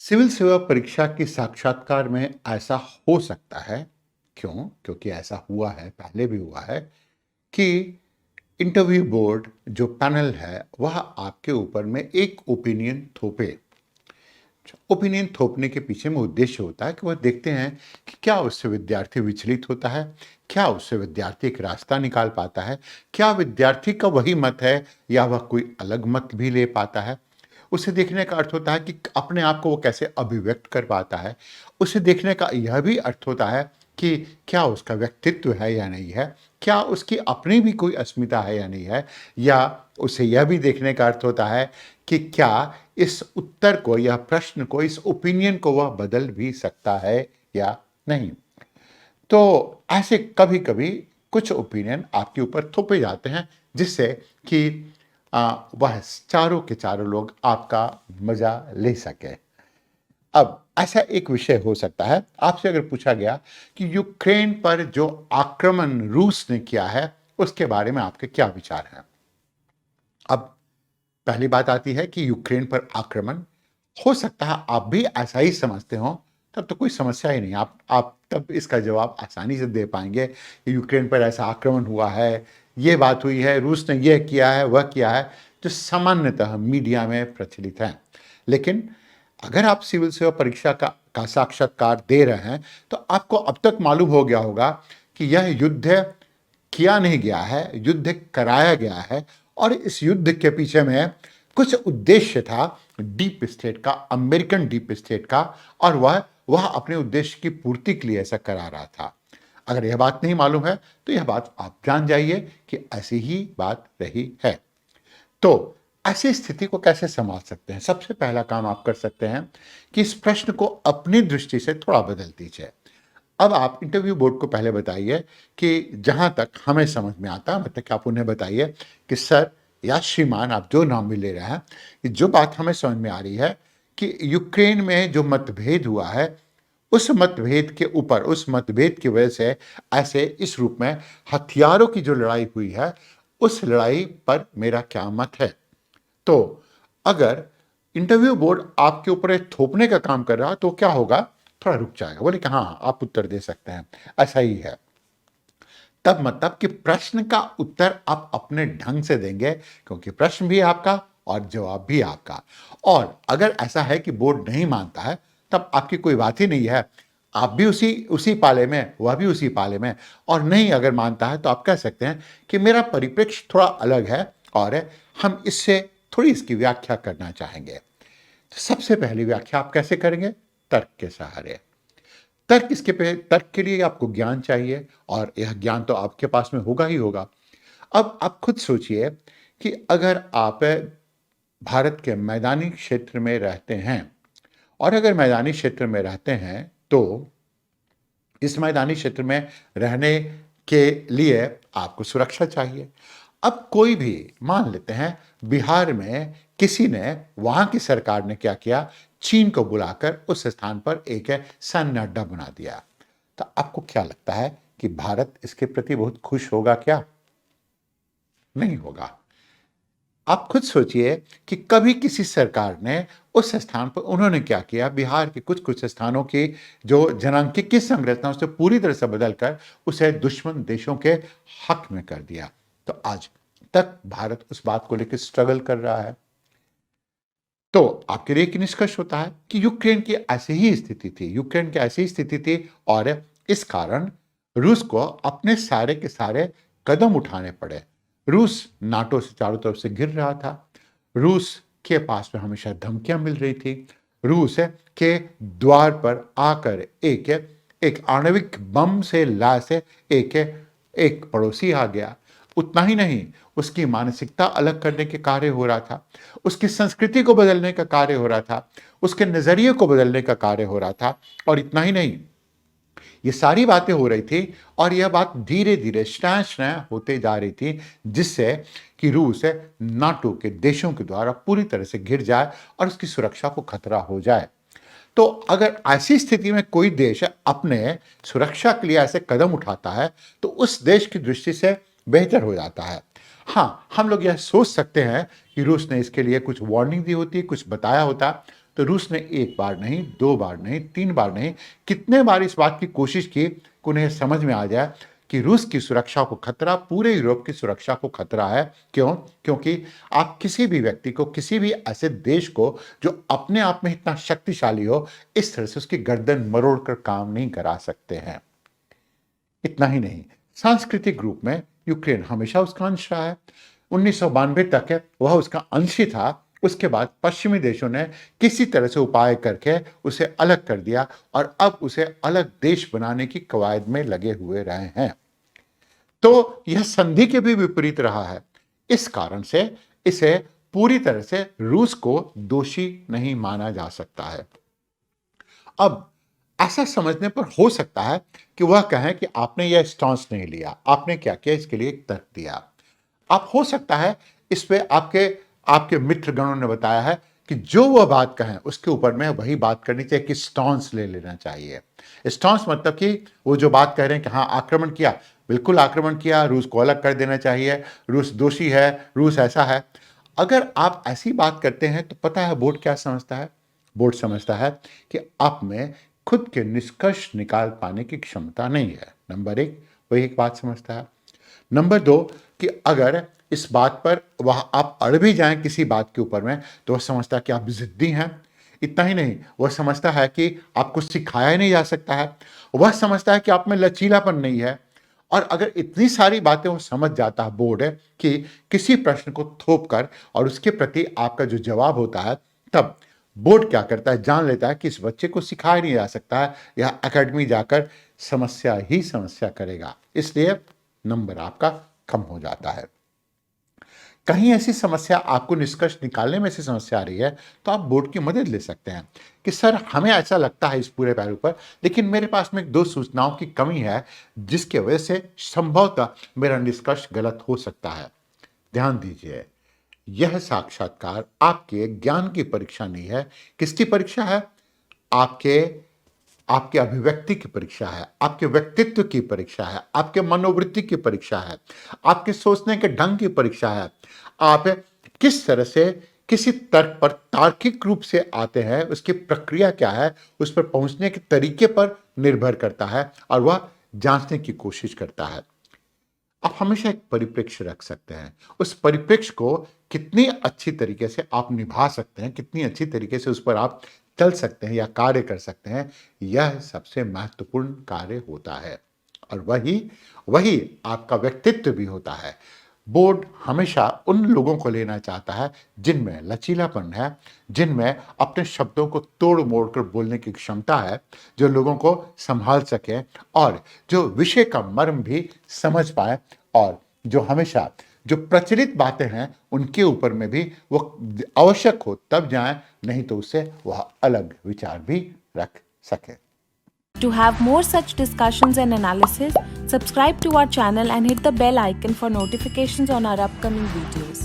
Civil सेवा परीक्षा की साक्षात्कार में ऐसा हो सकता है। क्यों? क्योंकि ऐसा हुआ है, पहले भी हुआ है कि इंटरव्यू बोर्ड जो पैनल है, वह आपके ऊपर में एक ओपिनियन थोपे। ओपिनियन थोपने के पीछे में उद्देश्य होता है कि वह देखते हैं कि क्या उससे विद्यार्थी विचलित होता है, क्या उससे विद्यार्थी एक रास्ता निकाल पाता है, क्या विद्यार्थी का वही मत है या वह कोई अलग मत भी ले पाता है। उसे देखने का अर्थ होता है कि अपने आप को वो कैसे अभिव्यक्त कर पाता है। उसे देखने का यह भी अर्थ होता है कि क्या उसका व्यक्तित्व है या नहीं है, क्या उसकी अपनी भी कोई अस्मिता है या नहीं है, या उसे यह भी देखने का अर्थ होता है कि क्या इस उत्तर को या प्रश्न को, इस ओपिनियन को वह बदल भी सकता है या नहीं। तो ऐसे कभी-कभी कुछ ओपिनियन आपके ऊपर थोपे जाते हैं जिससे कि वह चारों के चारों लोग आपका मज़ा ले सकें। अब ऐसा एक विषय हो सकता है, आपसे अगर पूछा गया कि यूक्रेन पर जो आक्रमण रूस ने किया है, उसके बारे में आपके क्या विचार हैं? अब पहली बात आती है कि यूक्रेन पर आक्रमण हो सकता है आप भी ऐसा ही समझते हो, तब तो कोई समस्या ही नहीं। आप तब इसका जवाब आसानी से दे पाएँगे कि यूक्रेन पर ऐसा आक्रमण हुआ है, ये बात हुई है, रूस ने ये किया है, वह किया है, जो सामान्यतः मीडिया में प्रचलित है। लेकिन अगर आप सिविल सेवा परीक्षा का साक्षात्कार दे रहे हैं, तो आपको अब तक मालूम हो गया होगा कि यह युद्ध किया नहीं गया है, युद्ध कराया गया है और इस युद्ध के पीछे में कुछ उद्देश्य था डीप स्टेट का, अमेरिकन डीप स्टेट का, और वह अपने उद्देश्य की पूर्ति के लिए ऐसा करा रहा था। अगर यह बात नहीं मालूम है, तो यह बात आप जान जाइए कि ऐसी ही बात रही है। तो ऐसी स्थिति को कैसे संभाल सकते हैं? सबसे पहला काम आप कर सकते हैं कि इस प्रश्न को अपनी दृष्टि से थोड़ा बदल दीजिए। अब आप इंटरव्यू बोर्ड को पहले बताइए कि जहाँ तक हमें समझ में आता है, मतलब कि आप उन्हें बताइए कि सर या श्रीमान, आप जो नाम भी ले रहे हैं, कि जो बात हमें समझ में आ रही है कि यूक्रेन में जो मतभेद हुआ है, उस मतभेद के ऊपर, उस मतभेद की वजह से ऐसे इस रूप में हथियारों की जो लड़ाई हुई है, उस लड़ाई पर मेरा क्या मत है। तो अगर इंटरव्यू बोर्ड आपके ऊपर एक थोपने का काम कर रहा है, तो क्या होगा? थोड़ा रुक जाएगा, बोले कि हाँ, आप उत्तर दे सकते हैं, ऐसा ही है। तब मतलब कि प्रश्न का उत्तर आप अपने ढंग से देंगे, क्योंकि प्रश्न भी आपका और जवाब भी आपका। और अगर ऐसा है कि बोर्ड नहीं मानता है, तब आपकी कोई बात ही नहीं है। आप भी उसी उसी पाले में, वह भी उसी पाले में। और नहीं अगर मानता है, तो आप कह सकते हैं कि मेरा परिप्रेक्ष्य थोड़ा अलग है और हम इससे थोड़ी इसकी व्याख्या करना चाहेंगे। तो सबसे पहली व्याख्या आप कैसे करेंगे? तर्क के सहारे। तर्क के लिए आपको ज्ञान चाहिए और यह ज्ञान तो आपके पास में होगा ही होगा। अब आप खुद सोचिए कि अगर आप भारत के मैदानी क्षेत्र में रहते हैं, और अगर मैदानी क्षेत्र में रहते हैं, तो इस मैदानी क्षेत्र में रहने के लिए आपको सुरक्षा चाहिए। अब कोई भी, मान लेते हैं बिहार में किसी ने, वहाँ की सरकार ने क्या किया, चीन को बुलाकर उस स्थान पर एक सैन्य अड्डा बना दिया। तो आपको क्या लगता है कि भारत इसके प्रति बहुत खुश होगा क्या? नहीं होगा। आप खुद सोचिए कि कभी किसी सरकार ने उस स्थान पर, उन्होंने क्या किया, बिहार के कुछ-कुछ स्थानों की जो जनांकीय संरचना, उसे पूरी तरह से बदलकर उसे दुश्मन देशों के हक में कर दिया। तो आज तक भारत उस बात को लेकर स्ट्रगल कर रहा है। तो आपके लिए एक निष्कर्ष होता है कि यूक्रेन की ऐसी ही स्थिति थी, यूक्रेन की ऐसी ही स्थिति थी, और इस कारण रूस को अपने सारे के सारे कदम उठाने पड़े। रूस नाटो से चारों तरफ से घिर रहा था। रूस के पास में हमेशा धमकियां मिल रही थी। रूस के द्वार पर आकर एक एक आणविक बम से लैस एक एक पड़ोसी आ गया। उतना ही नहीं, उसकी मानसिकता अलग करने के कार्य हो रहा था, उसकी संस्कृति को बदलने का कार्य हो रहा था, उसके नजरिए को बदलने का कार्य हो रहा था। और इतना ही नहीं, ये सारी बातें हो रही थी और यह बात धीरे धीरे स्टैं होते जा रही थी, जिससे कि रूस नाटो के देशों के द्वारा पूरी तरह से घिर जाए और उसकी सुरक्षा को खतरा हो जाए। तो अगर ऐसी स्थिति में कोई देश अपने सुरक्षा के लिए ऐसे कदम उठाता है, तो उस देश की दृष्टि से बेहतर हो जाता है। हाँ, हम लोग यह सोच सकते हैं कि रूस ने इसके लिए कुछ वार्निंग दी होती, कुछ बताया होता, तो रूस ने एक बार नहीं, 2 बार नहीं, 3 बार नहीं, कितने बार इस बात की कोशिश की कि उन्हें समझ में आ जाए कि रूस की सुरक्षा को खतरा, पूरे यूरोप की सुरक्षा को खतरा है। क्यों? क्योंकि आप किसी भी व्यक्ति को, किसी भी ऐसे देश को जो अपने आप में इतना शक्तिशाली हो, इस तरह से उसकी गर्दन मरोड़ कर काम नहीं करा सकते हैं। इतना ही नहीं, सांस्कृतिक रूप में यूक्रेन हमेशा उसका अंश रहा है। 1992 तक है वह उसका अंश ही था। उसके बाद पश्चिमी देशों ने किसी तरह से उपाय करके उसे अलग कर दिया और अब उसे अलग देश बनाने की कवायद में लगे हुए रहे हैं। तो यह संधि के भी विपरीत रहा है। इस कारण से इसे पूरी तरह से रूस को दोषी नहीं माना जा सकता है। अब ऐसा समझने पर हो सकता है कि वह कहें कि आपने यह स्टांस नहीं लिया, आपने क्या किया, इसके लिए एक तर्क दिया। आप हो सकता है इस पे आपके आपके मित्रगणों ने बताया है कि जो वह बात कहें उसके ऊपर में वही बात करनी चाहिए, कि स्टांस ले लेना चाहिए। स्टांस मतलब कि वो जो बात कह रहे हैं कि हाँ आक्रमण किया, बिल्कुल आक्रमण किया, रूस को अलग कर देना चाहिए, रूस दोषी है, रूस ऐसा है। अगर आप ऐसी बात करते हैं तो पता है बोर्ड क्या समझता है? बोर्ड समझता है कि आप में खुद के निष्कर्ष निकाल पाने की क्षमता नहीं है। नंबर 1 वही एक बात समझता है। नंबर 2 कि अगर इस बात पर वह आप अड़ भी जाएं किसी बात के ऊपर में, तो वह समझता है कि आप जिद्दी हैं। इतना ही नहीं, वह समझता है कि आपको सिखाया ही नहीं जा सकता है। वह समझता है कि आप में लचीलापन नहीं है। और अगर इतनी सारी बातें वो समझ जाता है बोर्ड है कि किसी प्रश्न को थोप कर और उसके प्रति आपका जो जवाब होता है, तब बोर्ड क्या करता है, जान लेता है कि इस बच्चे को सिखाया नहीं जा सकता है, यह एकेडमी जाकर समस्या ही समस्या करेगा, इसलिए नंबर आपका कम हो जाता है। कहीं ऐसी समस्या आपको निष्कर्ष निकालने में ऐसी समस्या आ रही है तो आप बोर्ड की मदद ले सकते हैं कि सर हमें ऐसा लगता है इस पूरे पहलू पर, लेकिन मेरे पास में 2 सूचनाओं की कमी है जिसके वजह से संभवतः मेरा निष्कर्ष गलत हो सकता है। ध्यान दीजिए, यह साक्षात्कार आपके ज्ञान की परीक्षा नहीं है। किसकी परीक्षा है? आपके अभिव्यक्ति की परीक्षा है, आपके व्यक्तित्व की परीक्षा है, आपके मनोवृत्ति की परीक्षा है, आपके सोचने के ढंग की परीक्षा है। आप किस तरह से किसी तर्क पर तार्किक रूप से आते हैं, उसकी प्रक्रिया क्या है, उस पर पहुंचने के तरीके पर निर्भर करता है और वह जांचने की कोशिश करता है। आप हमेशा एक परिप्रेक्ष्य रख सकते हैं। उस परिप्रेक्ष्य को कितनी अच्छी तरीके से आप निभा सकते हैं, कितनी अच्छी तरीके से उस पर आप चल सकते हैं या कार्य कर सकते हैं, यह सबसे महत्वपूर्ण कार्य होता है और वही आपका व्यक्तित्व भी होता है। बोर्ड हमेशा उन लोगों को लेना चाहता है जिनमें लचीलापन है, जिनमें अपने शब्दों को तोड़ मोड़ कर बोलने की क्षमता है, जो लोगों को संभाल सके और जो विषय का मर्म भी समझ पाए, और जो हमेशा जो प्रचलित बातें हैं उनके ऊपर में भी वो आवश्यक हो तब जाए, नहीं तो उससे वह अलग विचार भी रख सके। To have more such discussions and analysis, subscribe to our channel and hit the bell icon for notifications on our upcoming videos.